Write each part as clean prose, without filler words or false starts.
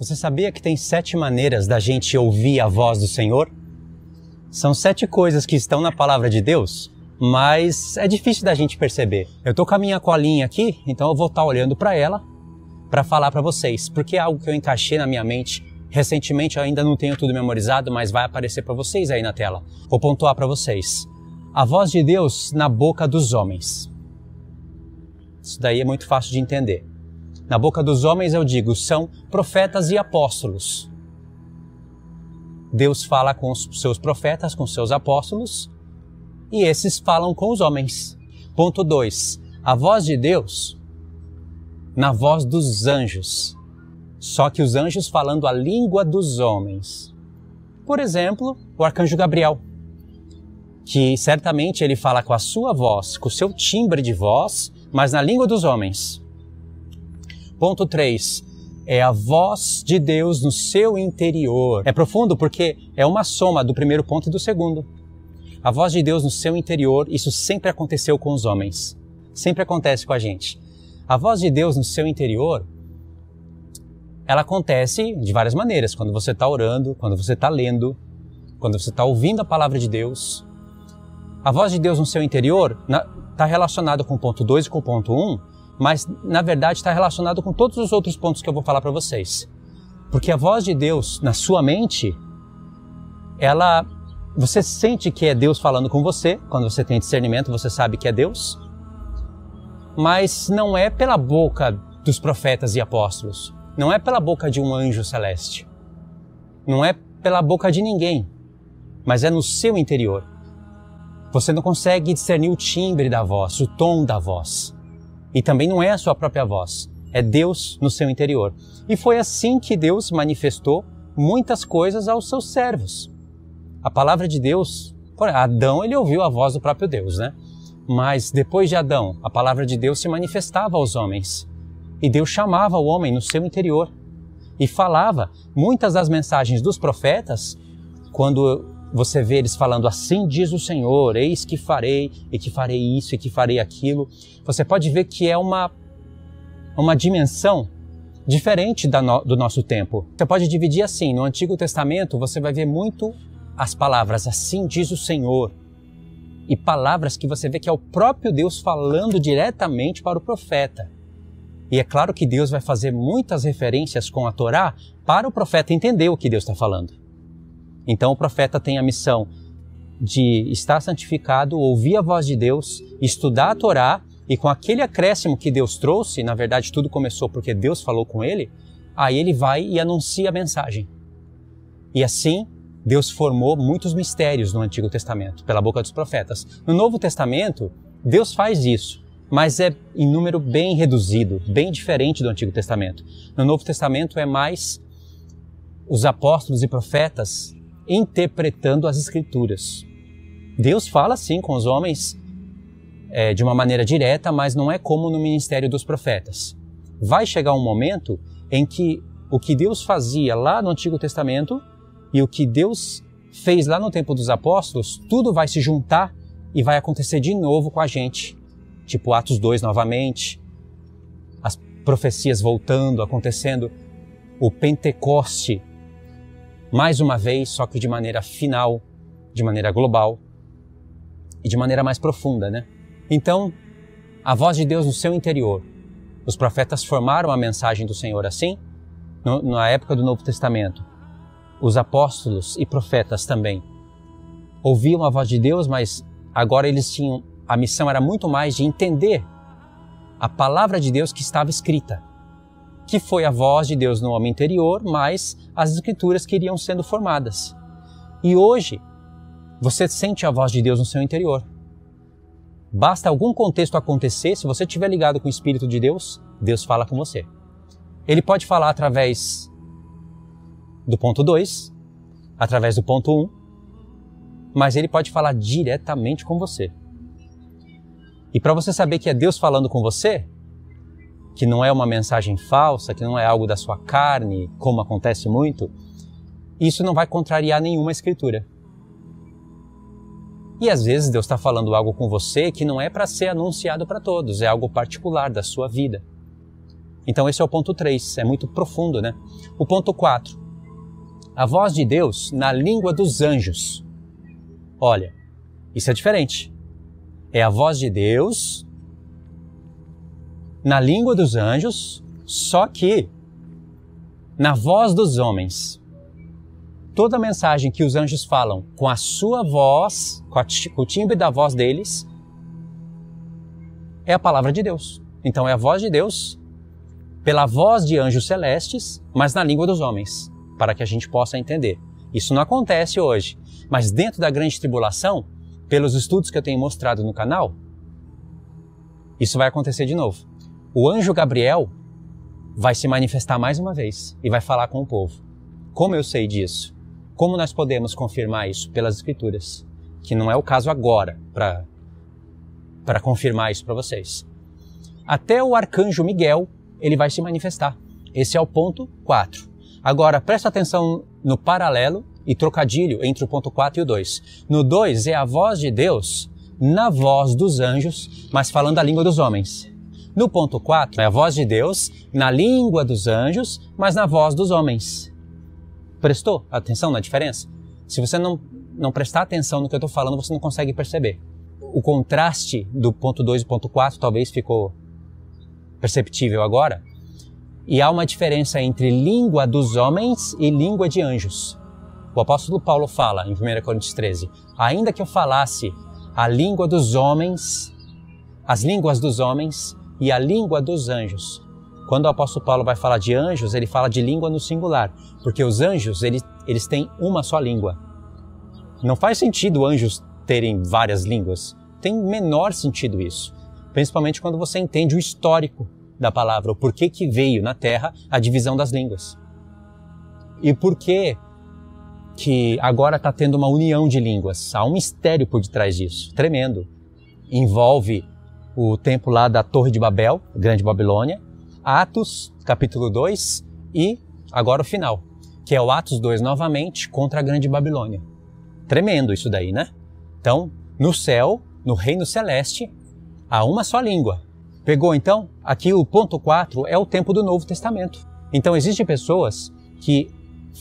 Você sabia que tem 7 maneiras da gente ouvir a voz do Senhor? São 7 coisas que estão na palavra de Deus, mas é difícil da gente perceber. Eu tô com a minha colinha aqui, então eu vou estar olhando para ela para falar para vocês, porque é algo que eu encaixei na minha mente. Recentemente eu ainda não tenho tudo memorizado, mas vai aparecer para vocês aí na tela. Vou pontuar para vocês. A voz de Deus na boca dos homens. Isso daí é muito fácil de entender. Na boca dos homens, eu digo, são profetas e apóstolos. Deus fala com os seus profetas, com os seus apóstolos, e esses falam com os homens. Ponto 2. A voz de Deus na voz dos anjos. Só que os anjos falando a língua dos homens. Por exemplo, o arcanjo Gabriel, que certamente ele fala com a sua voz, com o seu timbre de voz, mas na língua dos homens. Ponto 3. É a voz de Deus no seu interior. É profundo porque é uma soma do primeiro ponto e do segundo. A voz de Deus no seu interior, isso sempre aconteceu com os homens. Sempre acontece com a gente. A voz de Deus no seu interior, ela acontece de várias maneiras. Quando você está orando, quando você está lendo, quando você está ouvindo a palavra de Deus. A voz de Deus no seu interior está relacionada com o ponto 2 e com o ponto 1, mas, na verdade, está relacionado com todos os outros pontos que eu vou falar para vocês. Porque a voz de Deus na sua mente, você sente que é Deus falando com você. Quando você tem discernimento, você sabe que é Deus. Mas não é pela boca dos profetas e apóstolos. Não é pela boca de um anjo celeste. Não é pela boca de ninguém. Mas é no seu interior. Você não consegue discernir o timbre da voz, o tom da voz. E também não é a sua própria voz, é Deus no seu interior. E foi assim que Deus manifestou muitas coisas aos seus servos. A palavra de Deus, Adão ele ouviu a voz do próprio Deus, né? Mas depois de Adão, a palavra de Deus se manifestava aos homens. E Deus chamava o homem no seu interior. E falava muitas das mensagens dos profetas, quando você vê eles falando assim diz o Senhor, eis que farei, e que farei isso, e que farei aquilo. Você pode ver que é uma dimensão diferente do nosso tempo. Você pode dividir assim, no Antigo Testamento você vai ver muito as palavras assim diz o Senhor. E palavras que você vê que é o próprio Deus falando diretamente para o profeta. E é claro que Deus vai fazer muitas referências com a Torá para o profeta entender o que Deus está falando. Então o profeta tem a missão de estar santificado, ouvir a voz de Deus, estudar a Torá e com aquele acréscimo que Deus trouxe, na verdade tudo começou porque Deus falou com ele, aí ele vai e anuncia a mensagem. E assim Deus formou muitos mistérios no Antigo Testamento, pela boca dos profetas. No Novo Testamento, Deus faz isso, mas é em número bem reduzido, bem diferente do Antigo Testamento. No Novo Testamento é mais os apóstolos e profetas interpretando as Escrituras. Deus fala sim com os homens de uma maneira direta, mas não é como no ministério dos profetas. Vai chegar um momento em que o que Deus fazia lá no Antigo Testamento e o que Deus fez lá no tempo dos apóstolos, tudo vai se juntar e vai acontecer de novo com a gente. Tipo Atos 2 novamente, as profecias voltando, acontecendo, o Pentecoste mais uma vez, só que de maneira final, de maneira global e de maneira mais profunda, né? Então, a voz de Deus no seu interior. Os profetas formaram a mensagem do Senhor assim, na época do Novo Testamento. Os apóstolos e profetas também ouviam a voz de Deus, mas agora a missão era muito mais de entender a palavra de Deus que estava escrita, que foi a voz de Deus no homem interior, mas as Escrituras que iriam sendo formadas. E hoje, você sente a voz de Deus no seu interior. Basta algum contexto acontecer, se você estiver ligado com o Espírito de Deus, Deus fala com você. Ele pode falar através do ponto 2, através do ponto 1, mas ele pode falar diretamente com você. E para você saber que é Deus falando com você, que não é uma mensagem falsa, que não é algo da sua carne, como acontece muito, isso não vai contrariar nenhuma Escritura. E às vezes Deus está falando algo com você que não é para ser anunciado para todos, é algo particular da sua vida. Então esse é o ponto 3, é muito profundo, né? O ponto 4, a voz de Deus na língua dos anjos. Olha, isso é diferente. É a voz de Deus na língua dos anjos, só que na voz dos homens. Toda mensagem que os anjos falam com a sua voz, com o timbre da voz deles, é a palavra de Deus. Então é a voz de Deus pela voz de anjos celestes, mas na língua dos homens, para que a gente possa entender. Isso não acontece hoje, mas dentro da grande tribulação, pelos estudos que eu tenho mostrado no canal, isso vai acontecer de novo. O anjo Gabriel vai se manifestar mais uma vez e vai falar com o povo. Como eu sei disso? Como nós podemos confirmar isso? Pelas Escrituras, que não é o caso agora para confirmar isso para vocês. Até o arcanjo Miguel, ele vai se manifestar. Esse é o ponto 4. Agora, presta atenção no paralelo e trocadilho entre o ponto 4 e o 2. No 2 é a voz de Deus na voz dos anjos, mas falando a língua dos homens. No ponto 4 é a voz de Deus na língua dos anjos, mas na voz dos homens. Prestou atenção na diferença? Se você não prestar atenção no que eu estou falando, você não consegue perceber. O contraste do ponto 2 e ponto 4 talvez ficou perceptível agora. E há uma diferença entre língua dos homens e língua de anjos. O apóstolo Paulo fala em 1 Coríntios 13, ainda que eu falasse a língua dos homens, as línguas dos homens e a língua dos anjos. Quando o apóstolo Paulo vai falar de anjos, ele fala de língua no singular, porque os anjos, eles têm uma só língua. Não faz sentido anjos terem várias línguas. Tem menor sentido isso, principalmente quando você entende o histórico da palavra, o porquê que veio na Terra a divisão das línguas. E por que agora está tendo uma união de línguas. Há um mistério por detrás disso, tremendo. Envolve o tempo lá da Torre de Babel, Grande Babilônia, Atos, capítulo 2, e agora o final, que é o Atos 2 novamente contra a Grande Babilônia. Tremendo isso daí, né? Então, no céu, no reino celeste, há uma só língua. Pegou então? Aqui o ponto 4 é o tempo do Novo Testamento. Então existem pessoas que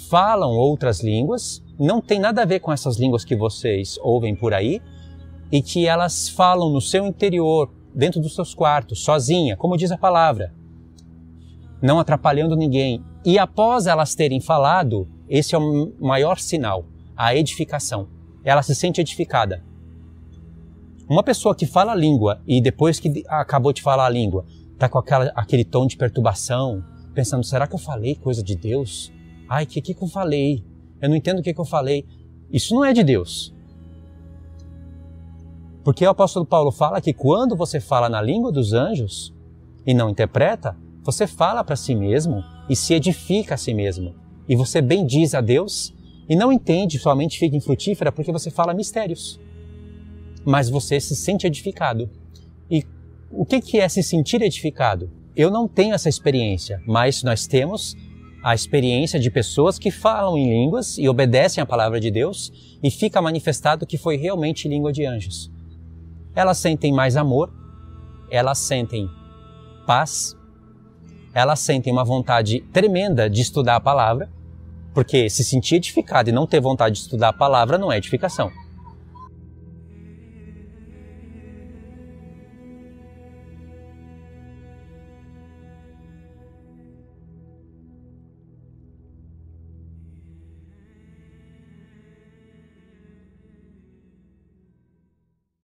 falam outras línguas, não tem nada a ver com essas línguas que vocês ouvem por aí, e que elas falam no seu interior, dentro dos seus quartos, sozinha, como diz a palavra, não atrapalhando ninguém. E após elas terem falado, esse é o maior sinal, a edificação. Ela se sente edificada. Uma pessoa que fala a língua e depois que acabou de falar a língua, está com aquele tom de perturbação, pensando, será que eu falei coisa de Deus? Ai, o que eu falei? Eu não entendo o que eu falei. Isso não é de Deus. Porque o apóstolo Paulo fala que quando você fala na língua dos anjos e não interpreta, você fala para si mesmo e se edifica a si mesmo. E você bendiz a Deus e não entende, sua mente fica infrutífera porque você fala mistérios. Mas você se sente edificado. E o que é se sentir edificado? Eu não tenho essa experiência, mas nós temos a experiência de pessoas que falam em línguas e obedecem à palavra de Deus e fica manifestado que foi realmente língua de anjos. Elas sentem mais amor, elas sentem paz, elas sentem uma vontade tremenda de estudar a palavra, porque se sentir edificado e não ter vontade de estudar a palavra não é edificação.